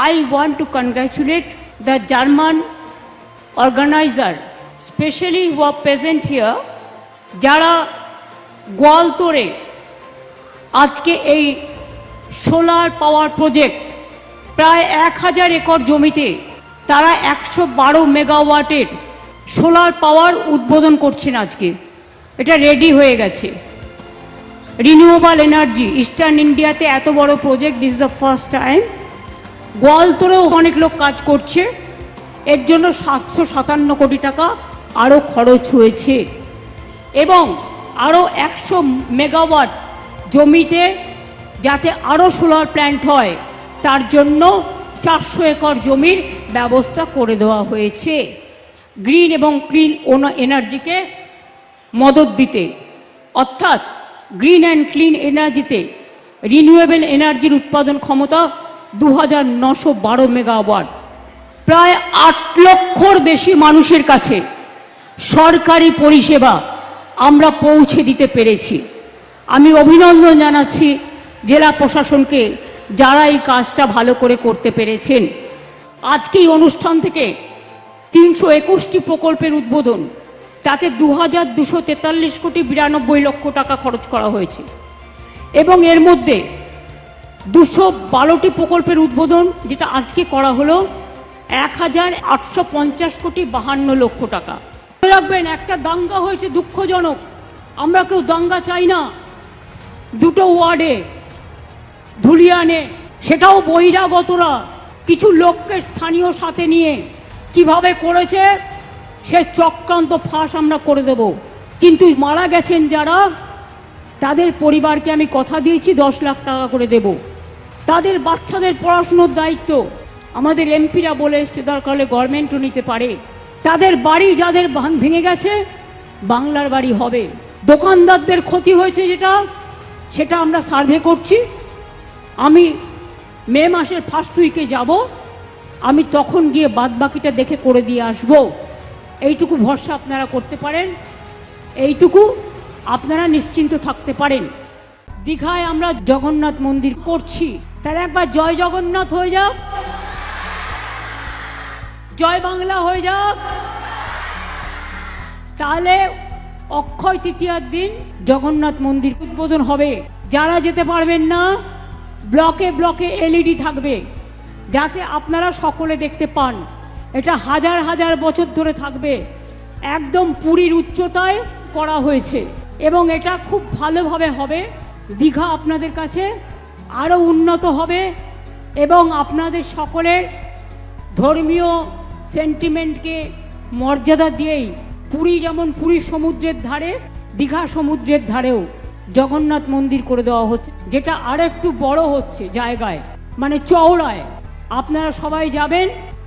I want to congratulate the German organizer, especially who are present here, যারা গোয়ালতোড়ে আজকে এই solar power project প্রায় 1000 acre জমিতে তারা 112 মেগাওয়াটের সোলার পাওয়ার উদ্বোধন করছেন। আজকে এটা রেডি হয়ে গেছে। রিনিউয়েবল এনার্জি ইস্টার্ন ইন্ডিয়াতে এত বড় project, this is the first time. গোয়ালতোড়েও অনেক লোক কাজ করছে। এর জন্য 757 কোটি টাকা আরও খরচ হয়েছে এবং আরও 100 মেগাওয়াট জমিতে যাতে আরও সোলার প্ল্যান্ট হয় তার জন্য 400 একর জমির ব্যবস্থা করে দেওয়া হয়েছে গ্রিন এবং ক্লিন এনার্জিকে মদত দিতে। অর্থাৎ গ্রিন অ্যান্ড ক্লিন এনার্জিতে রিনিউয়েবল এনার্জির উৎপাদন ক্ষমতা 2912 মেগাওয়াট। প্রায় 8 লক্ষর বেশি মানুষের কাছে সরকারি পরিষেবা আমরা পৌঁছে দিতে পেরেছি। আমি অভিনন্দন জানাচ্ছি জেলা প্রশাসনকে, যারা এই কাজটা ভালো করে করতে পেরেছেন। আজকে এই অনুষ্ঠান থেকে 321টি প্রকল্পের উদ্বোধন, তাতে 2243 কোটি 92 লক্ষ টাকা খরচ করা হয়েছে এবং এর মধ্যে 212টি প্রকল্পের উদ্বোধন যেটা আজকে করা হলো 1850 কোটি 52 লক্ষ টাকা। মনে রাখবেন, একটা দাঙ্গা হয়েছে দুঃখজনক, আমরা কেউ দাঙ্গা চাই না। দুটো ওয়ার্ডে ধুলিয়ানে, সেটাও বহিরাগতরা কিছু লোককে স্থানীয় সাথে নিয়ে কিভাবে করেছে সে চক্রান্ত ফাঁস আমরা করে দেব। কিন্তু মারা গেছেন যারা, তাদের পরিবারকে আমি কথা দিয়েছি 10 লাখ টাকা করে দেব। তাদের বাচ্চাদের পড়াশুনোর দায়িত্ব আমাদের এমপিরা বলে এসছে, দরকার হলে গভর্নমেন্টও নিতে পারে। তাদের বাড়ি যাদের ভেঙে গেছে বাংলার বাড়ি হবে। দোকানদারদের ক্ষতি হয়েছে সেটা আমরা সার্ভে করছি। আমি মে মাসের ফার্স্ট উইকে যাব, আমি তখন গিয়ে বাদবাকিটা দেখে করে দিয়ে আসব। এইটুকু ভরসা আপনারা করতে পারেন, এইটুকু আপনারা নিশ্চিন্ত থাকতে পারেন। দীঘায় আমরা জগন্নাথ মন্দির করছি, তাহলে একবার জয় জগন্নাথ হয়ে যাক, জয় বাংলা হয়ে যাক। তাহলে অক্ষয় তৃতীয়ার দিন জগন্নাথ মন্দির উদ্বোধন হবে। যারা যেতে পারবেন না, ব্লকে ব্লকে এলইডি থাকবে যাতে আপনারা সকলে দেখতে পান। এটা হাজার হাজার বছর ধরে থাকবে, একদম পুরীর উচ্চতায় করা হয়েছে এবং এটা খুব ভালোভাবে হবে। দীঘা আপনাদের কাছে আরও উন্নত হবে এবং আপনাদের সকলের ধর্মীয় সেন্টিমেন্টকে মর্যাদা দিয়েই পুরী যেমন পুরী সমুদ্রের ধারে, দীঘা সমুদ্রের ধারেও জগন্নাথ মন্দির করে দেওয়া হচ্ছে, যেটা আর একটু বড় হচ্ছে জায়গায়, মানে চওড়ায়। আপনারা সবাই যাবেন।